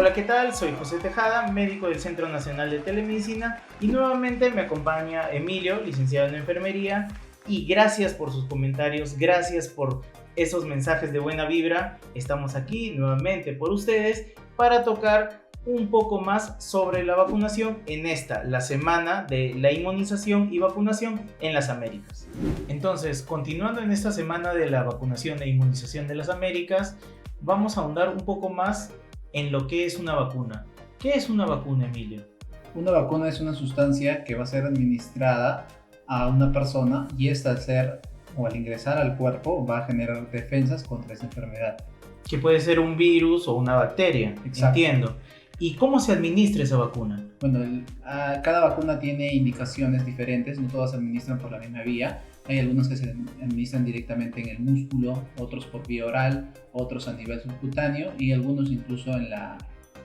Hola, ¿qué tal? Soy José Tejada, médico del Centro Nacional de Telemedicina y nuevamente me acompaña Emilio, licenciado en enfermería, y gracias por sus comentarios, gracias por esos mensajes de buena vibra. Estamos aquí nuevamente por ustedes para tocar un poco más sobre la vacunación en la semana de la inmunización y vacunación en las Américas. Entonces, continuando en esta semana de la vacunación e inmunización de las Américas, vamos a ahondar un poco más en lo que es una vacuna. ¿Qué es una vacuna, Emilio? Una vacuna es una sustancia que va a ser administrada a una persona y esta al ingresar al cuerpo va a generar defensas contra esa enfermedad. Que puede ser un virus o una bacteria. Exacto. Entiendo. ¿Y cómo se administra esa vacuna? Bueno, cada vacuna tiene indicaciones diferentes, no todas se administran por la misma vía. Hay algunas que se administran directamente en el músculo, otros por vía oral, otros a nivel subcutáneo y algunos incluso en la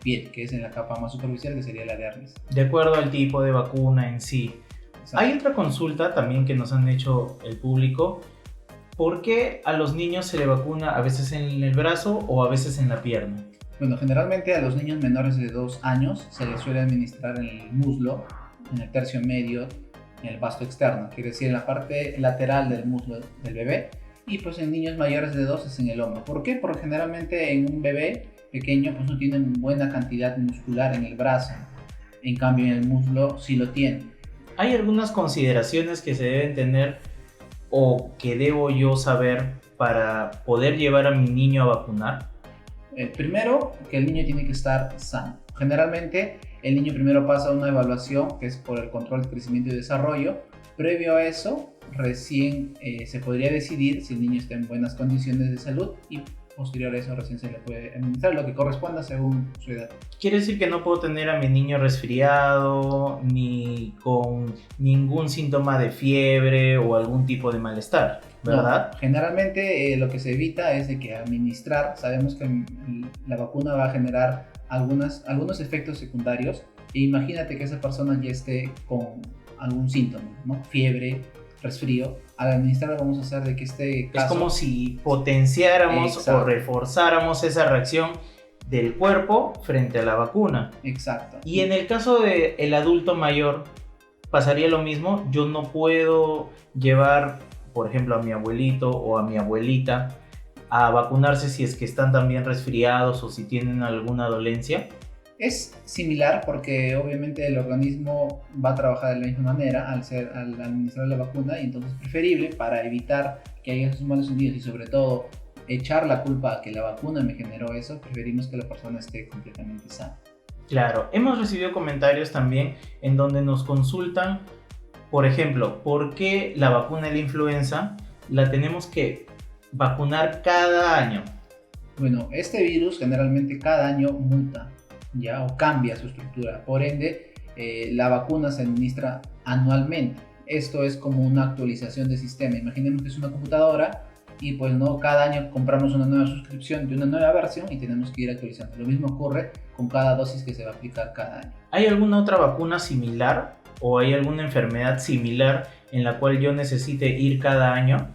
piel, que es en la capa más superficial, que sería la dermis. De acuerdo al tipo de vacuna en sí. Exacto. Hay otra consulta también que nos han hecho el público. ¿Por qué a los niños se le vacuna a veces en el brazo o a veces en la pierna? Bueno, generalmente a los niños menores de 2 años se les suele administrar en el muslo, en el tercio medio, en el vasto externo, quiere decir en la parte lateral del muslo del bebé, y pues en niños mayores de 2 es en el hombro. ¿Por qué? Porque generalmente en un bebé pequeño pues no tiene buena cantidad muscular en el brazo, en cambio en el muslo sí lo tiene. Hay algunas consideraciones que se deben tener o que debo yo saber para poder llevar a mi niño a vacunar. Primero, que el niño tiene que estar sano. Generalmente el niño primero pasa una evaluación que es por el control de crecimiento y desarrollo. Previo a eso, recién se podría decidir si el niño está en buenas condiciones de salud y posterior a eso recién se le puede administrar lo que corresponda según su edad. Quiere decir que no puedo tener a mi niño resfriado ni con ningún síntoma de fiebre o algún tipo de malestar, ¿verdad? No, generalmente lo que se evita es de que administrar, sabemos que la vacuna va a generar algunos efectos secundarios e imagínate que esa persona ya esté con algún síntoma, ¿no? Fiebre, resfrío. Al administrar vamos a hacer de que este caso... Es como si potenciáramos Exacto. o reforzáramos esa reacción del cuerpo frente a la vacuna. Exacto. Y en el caso del adulto mayor, pasaría lo mismo. Yo no puedo llevar, por ejemplo, a mi abuelito o a mi abuelita a vacunarse si es que están también resfriados o si tienen alguna dolencia. Es similar porque obviamente el organismo va a trabajar de la misma manera al administrar la vacuna y entonces es preferible para evitar que haya esos malos entendidos y sobre todo echar la culpa a que la vacuna me generó eso, preferimos que la persona esté completamente sana. Claro, hemos recibido comentarios también en donde nos consultan, por ejemplo, ¿por qué la vacuna de la influenza la tenemos que vacunar cada año? Bueno, este virus generalmente cada año muta, ¿ya? O cambia su estructura, por ende la vacuna se administra anualmente. Esto es como una actualización del sistema. Imaginemos que es una computadora y pues no, cada año compramos una nueva suscripción de una nueva versión y tenemos que ir actualizando. Lo mismo ocurre con cada dosis que se va a aplicar cada año. ¿Hay alguna otra vacuna similar o hay alguna enfermedad similar en la cual yo necesite ir cada año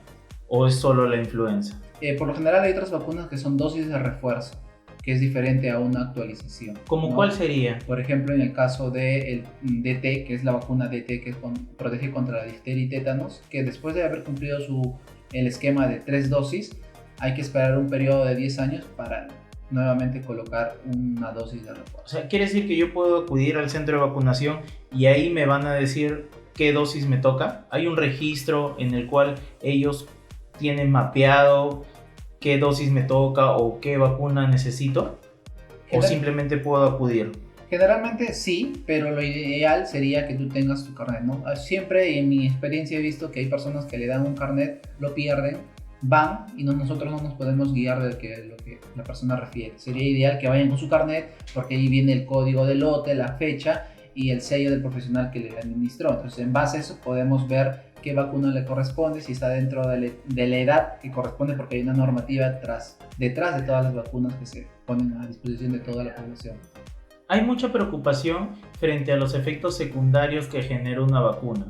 o es solo la influenza? Por lo general hay otras vacunas que son dosis de refuerzo, que es diferente a una actualización. ¿Cómo ¿no? cuál sería? Por ejemplo, en el caso del DT, que es la vacuna DT que protege contra la difteria y tétanos, que después de haber cumplido el esquema de 3 dosis, hay que esperar un periodo de 10 años para nuevamente colocar una dosis de refuerzo. O sea, quiere decir que yo puedo acudir al centro de vacunación y ahí me van a decir qué dosis me toca. Hay un registro en el cual ellos tienen mapeado qué dosis me toca o qué vacuna necesito, o simplemente puedo acudir. Generalmente sí, pero lo ideal sería que tú tengas tu carnet, ¿no? Siempre en mi experiencia he visto que hay personas que le dan un carnet, lo pierden, van y nosotros no nos podemos guiar de lo que la persona refiere. Sería ideal que vayan con su carnet porque ahí viene el código de lote, la fecha y el sello del profesional que le administró. Entonces en base a eso podemos ver qué vacuna le corresponde, si está dentro de la edad que corresponde porque hay una normativa detrás de todas las vacunas que se ponen a disposición de toda la población. Hay mucha preocupación frente a los efectos secundarios que genera una vacuna.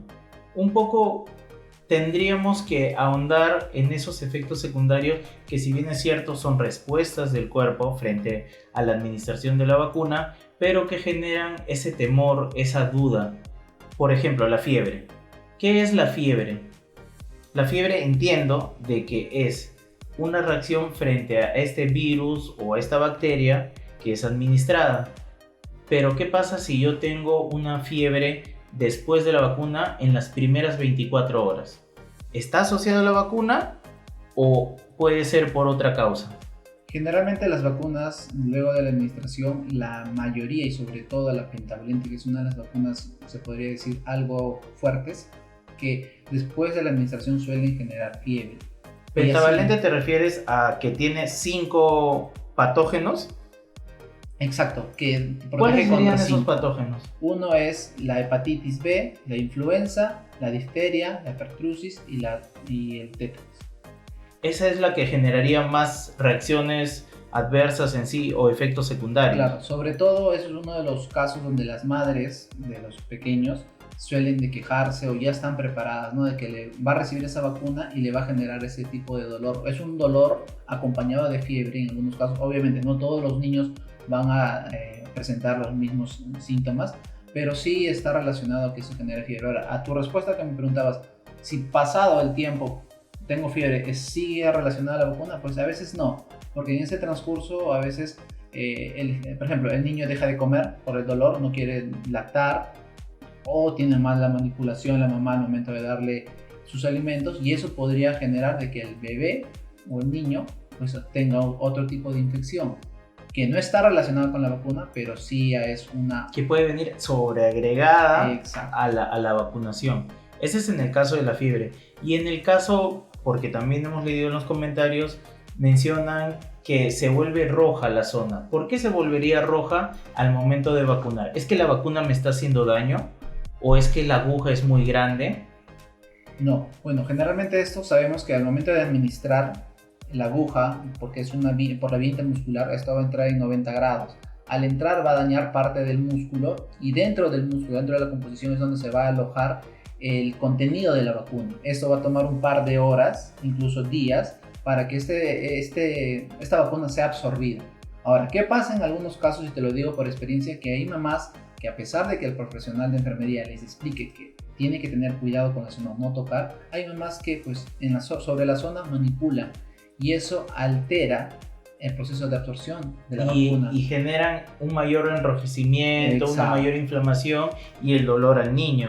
Un poco tendríamos que ahondar en esos efectos secundarios que, si bien es cierto, son respuestas del cuerpo frente a la administración de la vacuna, pero que generan ese temor, esa duda. Por ejemplo, la fiebre. ¿Qué es la fiebre? La fiebre, entiendo de que es una reacción frente a este virus o a esta bacteria que es administrada. Pero ¿qué pasa si yo tengo una fiebre después de la vacuna en las primeras 24 horas? ¿Está asociado a la vacuna o puede ser por otra causa? Generalmente las vacunas, luego de la administración, la mayoría y sobre todo la pentavalente, que es una de las vacunas, se podría decir, algo fuertes, que después de la administración suelen generar fiebre. ¿Pentavalente te refieres a que tiene 5 patógenos? Exacto, que ¿Cuáles serían contra esos 5 patógenos? Uno es la hepatitis B, la influenza, la difteria, la pertussis y el tétanos. Esa es la que generaría más reacciones adversas en sí o efectos secundarios. Claro, sobre todo eso es uno de los casos donde las madres de los pequeños suelen de quejarse o ya están preparadas, ¿no? De que le va a recibir esa vacuna y le va a generar ese tipo de dolor. Es un dolor acompañado de fiebre en algunos casos. Obviamente no todos los niños van a presentar los mismos síntomas, pero sí está relacionado a que eso genere fiebre. Ahora, a tu respuesta que me preguntabas, si pasado el tiempo tengo fiebre, ¿sigue relacionada a la vacuna? Pues a veces no, porque en ese transcurso a veces, por ejemplo, el niño deja de comer por el dolor, no quiere lactar, o tiene mala manipulación la mamá al momento de darle sus alimentos, y eso podría generar de que el bebé o el niño pues tenga otro tipo de infección que no está relacionada con la vacuna, pero sí es una que puede venir sobreagregada Exacto. a la vacunación. Ese es en el caso de la fiebre. Y en el caso, porque también hemos leído en los comentarios, mencionan que se vuelve roja la zona. ¿Por qué se volvería roja al momento de vacunar? ¿Es que la vacuna me está haciendo daño? ¿O es que la aguja es muy grande? No, bueno, generalmente esto sabemos que al momento de administrar la aguja, porque es por la vía intermuscular, esto va a entrar en 90 grados. Al entrar va a dañar parte del músculo, y dentro del músculo, dentro de la composición, es donde se va a alojar el contenido de la vacuna. Esto va a tomar un par de horas, incluso días, para que esta vacuna sea absorbida. Ahora, ¿qué pasa en algunos casos? Y te lo digo por experiencia, que hay mamás que, a pesar de que el profesional de enfermería les explique que tiene que tener cuidado con la zona, no tocar, hay mamás que pues sobre la zona manipulan, y eso altera el proceso de absorción de la vacuna. Y generan un mayor enrojecimiento, Exacto. una mayor inflamación y el dolor al niño.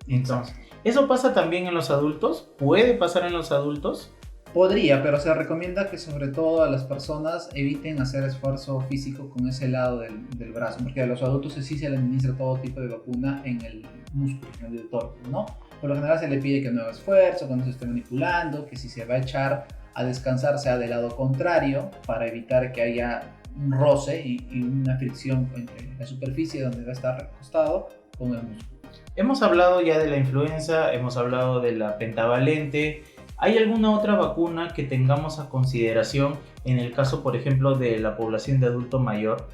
Entonces, ¿eso pasa también en los adultos? ¿Puede pasar en los adultos? Podría, pero se recomienda que sobre todo a las personas eviten hacer esfuerzo físico con ese lado del brazo, porque a los adultos sí se les administra todo tipo de vacuna en el músculo, en el torso, ¿no? Por lo general se le pide que no haga esfuerzo, que no se esté manipulando, que si se va a echar a descansar sea del lado contrario, para evitar que haya un roce y una fricción entre la superficie donde va a estar recostado con el músculo. Hemos hablado ya de la influenza, hemos hablado de la pentavalente. ¿Hay alguna otra vacuna que tengamos a consideración en el caso, por ejemplo, de la población de adulto mayor?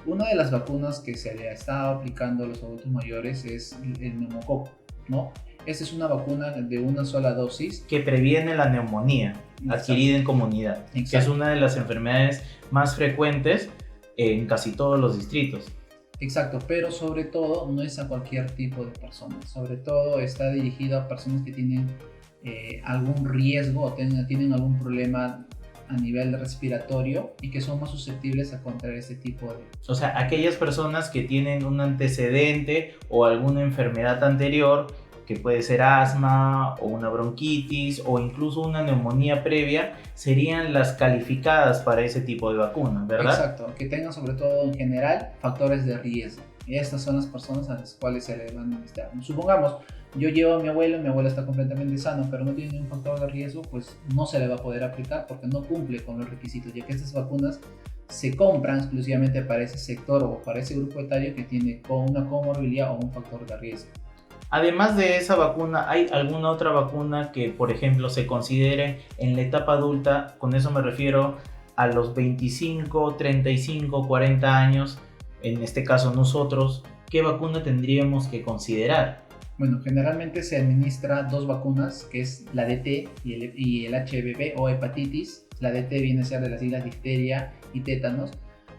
Una de las vacunas que se le está aplicando a los adultos mayores es el neumococo, ¿no? Esta es una vacuna de una sola dosis que previene la neumonía adquirida en comunidad, Exacto. que es una de las enfermedades más frecuentes en casi todos los distritos. Exacto, pero sobre todo no es a cualquier tipo de personas, sobre todo está dirigido a personas que tienen algún riesgo o tienen algún problema a nivel respiratorio y que son más susceptibles a contraer este tipo de... O sea, aquellas personas que tienen un antecedente o alguna enfermedad anterior, que puede ser asma o una bronquitis o incluso una neumonía previa, serían las calificadas para ese tipo de vacunas, ¿verdad? Exacto, que tengan sobre todo en general factores de riesgo. Y estas son las personas a las cuales se le van a administrar. Supongamos, yo llevo a mi abuelo está completamente sano, pero no tiene ningún factor de riesgo, pues no se le va a poder aplicar porque no cumple con los requisitos, ya que estas vacunas se compran exclusivamente para ese sector o para ese grupo etario que tiene una comorbilidad o un factor de riesgo. Además de esa vacuna, ¿hay alguna otra vacuna que, por ejemplo, se considere en la etapa adulta? Con eso me refiero a los 25, 35, 40 años, en este caso nosotros. ¿Qué vacuna tendríamos que considerar? Bueno, generalmente se administra dos vacunas, que es la DT y el HBV o hepatitis. La DT viene a ser de las siglas difteria y tétanos.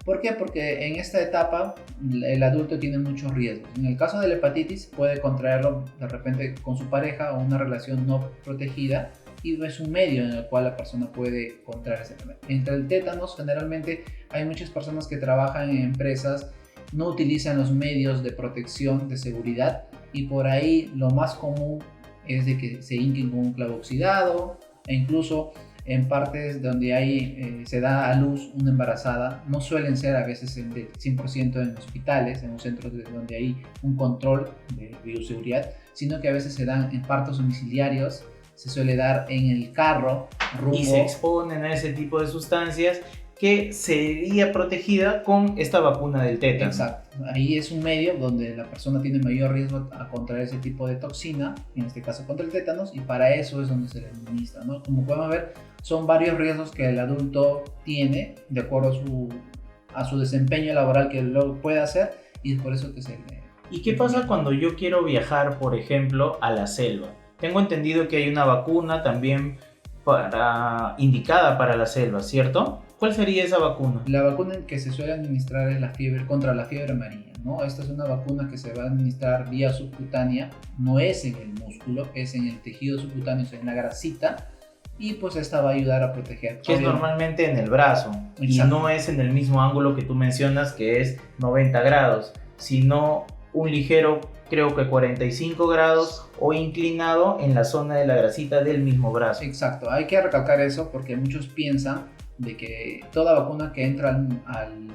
¿Por qué? Porque en esta etapa el adulto tiene muchos riesgos. En el caso de la hepatitis puede contraerlo de repente con su pareja o una relación no protegida, y es un medio en el cual la persona puede contraer ese enfermedad. Entre el tétanos, generalmente hay muchas personas que trabajan en empresas, no utilizan los medios de protección, de seguridad, y por ahí lo más común es de que se hinquen con un clavo oxidado, e incluso en partes donde se da a luz una embarazada, no suelen ser a veces del 100% en hospitales, en los centros donde hay un control de bioseguridad, sino que a veces se dan en partos domiciliarios, se suele dar en el carro, rumbo. Y se exponen a ese tipo de sustancias que sería protegida con esta vacuna del tétano. Exacto. Ahí es un medio donde la persona tiene mayor riesgo a contraer ese tipo de toxina, en este caso contra el tétanos, y para eso es donde se le administra, ¿no? Como podemos ver, son varios riesgos que el adulto tiene de acuerdo a su desempeño laboral que lo puede hacer, y es por eso que se le... ¿Y qué pasa cuando yo quiero viajar, por ejemplo, a la selva? Tengo entendido que hay una vacuna también indicada para la selva, ¿cierto? ¿Cuál sería esa vacuna? La vacuna que se suele administrar es contra la fiebre amarilla, ¿no? Esta es una vacuna que se va a administrar vía subcutánea, no es en el músculo, es en el tejido subcutáneo, es en la grasita, y pues esta va a ayudar a proteger. Que es normalmente en el brazo. Exacto. Y no es en el mismo ángulo que tú mencionas, que es 90 grados, sino un ligero, creo que 45 grados, o inclinado en la zona de la grasita del mismo brazo. Exacto, hay que recalcar eso porque muchos piensan de que toda vacuna que entra al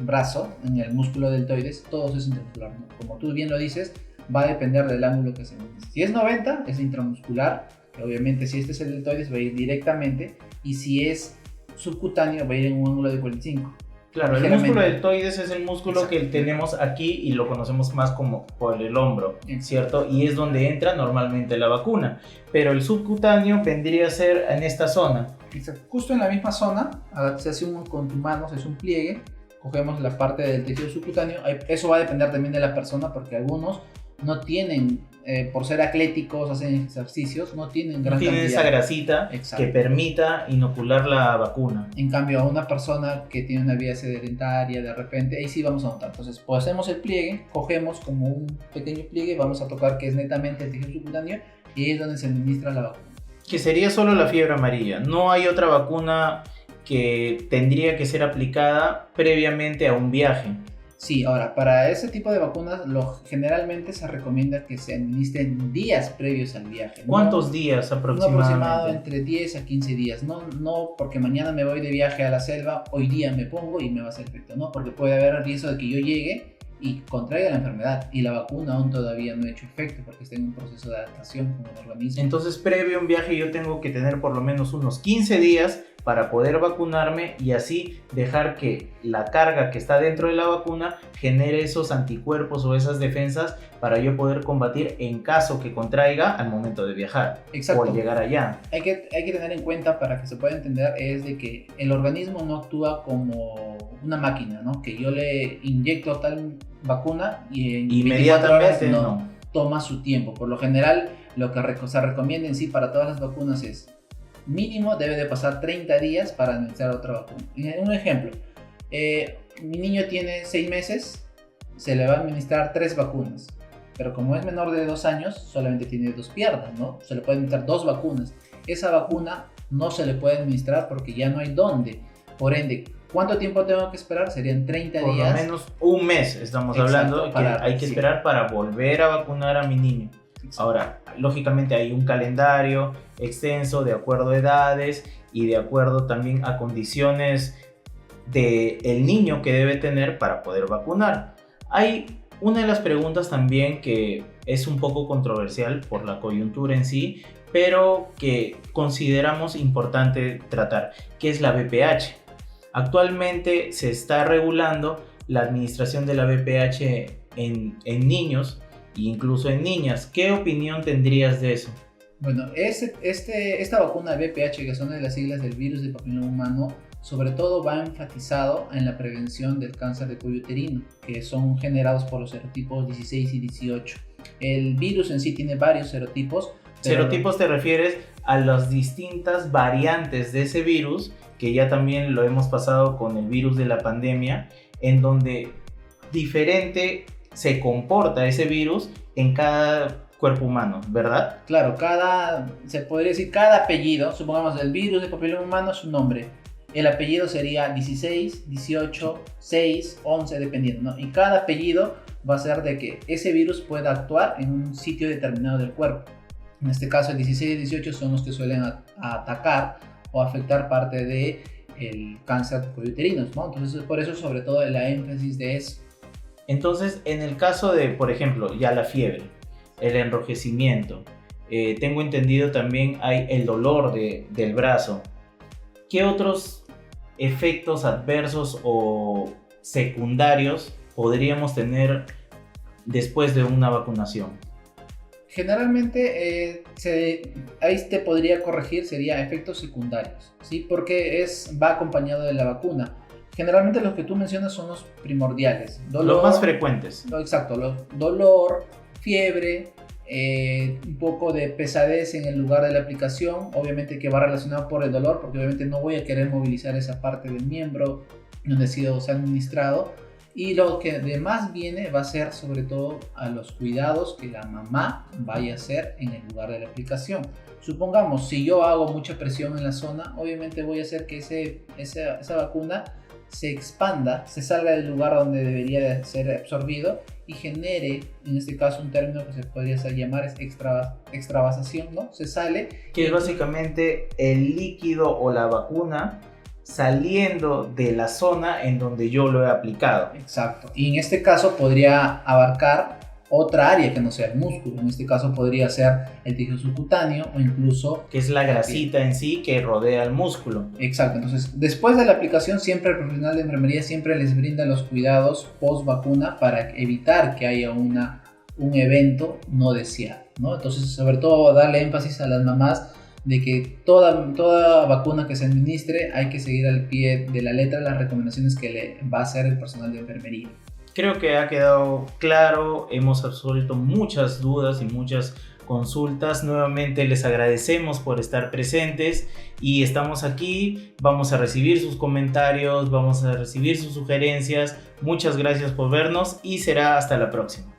brazo, en el músculo deltoides, todo eso es intramuscular, ¿no? Como tú bien lo dices, va a depender del ángulo que se necesite. Si es 90, es intramuscular, que obviamente si este es el deltoides va a ir directamente, y si es subcutáneo va a ir en un ángulo de 45. Claro, el músculo deltoides es el músculo que tenemos aquí y lo conocemos más como por el hombro, ¿cierto? Y es donde entra normalmente la vacuna, pero el subcutáneo vendría a ser en esta zona. Exacto. Justo en la misma zona, se hace con tu mano, se hace un pliegue, cogemos la parte del tejido subcutáneo. Eso va a depender también de la persona, porque algunos no tienen, por ser atléticos, hacen ejercicios, no tienen gran cantidad. Esa grasita. Exacto. Que permita inocular la vacuna. En cambio, a una persona que tiene una vida sedentaria, de repente, ahí sí vamos a notar. Entonces, pues hacemos el pliegue, cogemos como un pequeño pliegue, vamos a tocar que es netamente el tejido subcutáneo, y ahí es donde se administra la vacuna. Que sería solo la fiebre amarilla. No hay otra vacuna que tendría que ser aplicada previamente a un viaje. Sí, ahora, para ese tipo de vacunas generalmente se recomienda que se administren días previos al viaje, ¿no? ¿Cuántos días aproximadamente? Aproximado entre 10 a 15 días, no porque mañana me voy de viaje a la selva, hoy día me pongo y me va a hacer efecto, ¿no? Porque puede haber el riesgo de que yo llegue y contraiga la enfermedad, y la vacuna aún todavía no ha hecho efecto porque está en un proceso de adaptación con el organismo. Entonces, previo a un viaje yo tengo que tener por lo menos unos 15 días para poder vacunarme, y así dejar que la carga que está dentro de la vacuna genere esos anticuerpos o esas defensas para yo poder combatir en caso que contraiga al momento de viajar. Exacto. O al llegar allá. Hay que tener en cuenta, para que se pueda entender, es de que el organismo no actúa como una máquina, ¿no? Que yo le inyecto tal vacuna y en inmediatamente no. Toma su tiempo. Por lo general, lo que se recomienda en sí para todas las vacunas es mínimo debe de pasar 30 días para administrar otra vacuna. Un ejemplo, mi niño tiene 6 meses, se le va a administrar 3 vacunas, pero como es menor de 2 años, solamente tiene 2 piernas, ¿no? Se le puede administrar 2 vacunas. Esa vacuna no se le puede administrar porque ya no hay dónde. Por ende, ¿cuánto tiempo tengo que esperar? Serían 30 días. Por lo menos un mes estamos hablando que hay que esperar para volver a vacunar a mi niño. Ahora, lógicamente hay un calendario extenso de acuerdo a edades y de acuerdo también a condiciones del niño que debe tener para poder vacunar. Hay una de las preguntas también que es un poco controversial por la coyuntura en sí, pero que consideramos importante tratar, que es la VPH. Actualmente se está regulando la administración de la VPH en niños e incluso en niñas. ¿Qué opinión tendrías de eso? Bueno, esta vacuna de VPH, que son de las siglas del virus del papiloma humano, sobre todo va enfatizado en la prevención del cáncer de cuello uterino, que son generados por los serotipos 16 y 18. El virus en sí tiene varios serotipos. Serotipos te refieres a las distintas variantes de ese virus, que ya también lo hemos pasado con el virus de la pandemia, en donde diferente se comporta ese virus en cada cuerpo humano, ¿verdad? Claro, se podría decir cada apellido, supongamos el virus del papiloma humano, su nombre. El apellido sería 16, 18, 6, 11, dependiendo, ¿no? Y cada apellido va a ser de que ese virus pueda actuar en un sitio determinado del cuerpo. En este caso, el 16 y el 18 son los que suelen atacar o afectar parte del cáncer uterino, ¿no? Entonces, por eso, sobre todo, la énfasis de eso. Entonces, en el caso de, por ejemplo, ya la fiebre, el enrojecimiento, tengo entendido también hay el dolor del brazo. ¿Qué otros efectos adversos o secundarios podríamos tener después de una vacunación? Generalmente, ahí te podría corregir, sería efectos secundarios, ¿sí? Porque va acompañado de la vacuna. Generalmente los que tú mencionas son los primordiales. Los más frecuentes. Exacto, dolor, fiebre, un poco de pesadez en el lugar de la aplicación, obviamente que va relacionado por el dolor, porque obviamente no voy a querer movilizar esa parte del miembro donde se ha administrado. Y lo que además viene va a ser sobre todo a los cuidados que la mamá vaya a hacer en el lugar de la aplicación. Supongamos, si yo hago mucha presión en la zona, obviamente voy a hacer que esa vacuna se expanda, se salga del lugar donde debería de ser absorbido y genere, en este caso, un término que se podría llamar es extravasación, ¿no? Se sale. Que es básicamente el líquido o la vacuna saliendo de la zona en donde yo lo he aplicado. Exacto. Y en este caso podría abarcar otra área que no sea el músculo. En este caso podría ser el tejido subcutáneo o incluso... que es la grasita en sí que rodea el músculo. Exacto. Entonces, después de la aplicación, siempre el profesional de enfermería siempre les brinda los cuidados post vacuna para evitar que haya un evento no deseado, ¿no? Entonces, sobre todo, darle énfasis a las mamás de que toda vacuna que se administre hay que seguir al pie de la letra las recomendaciones que le va a hacer el personal de enfermería. Creo que ha quedado claro, hemos absuelto muchas dudas y muchas consultas. Nuevamente les agradecemos por estar presentes y estamos aquí, vamos a recibir sus comentarios, vamos a recibir sus sugerencias. Muchas gracias por vernos y será hasta la próxima.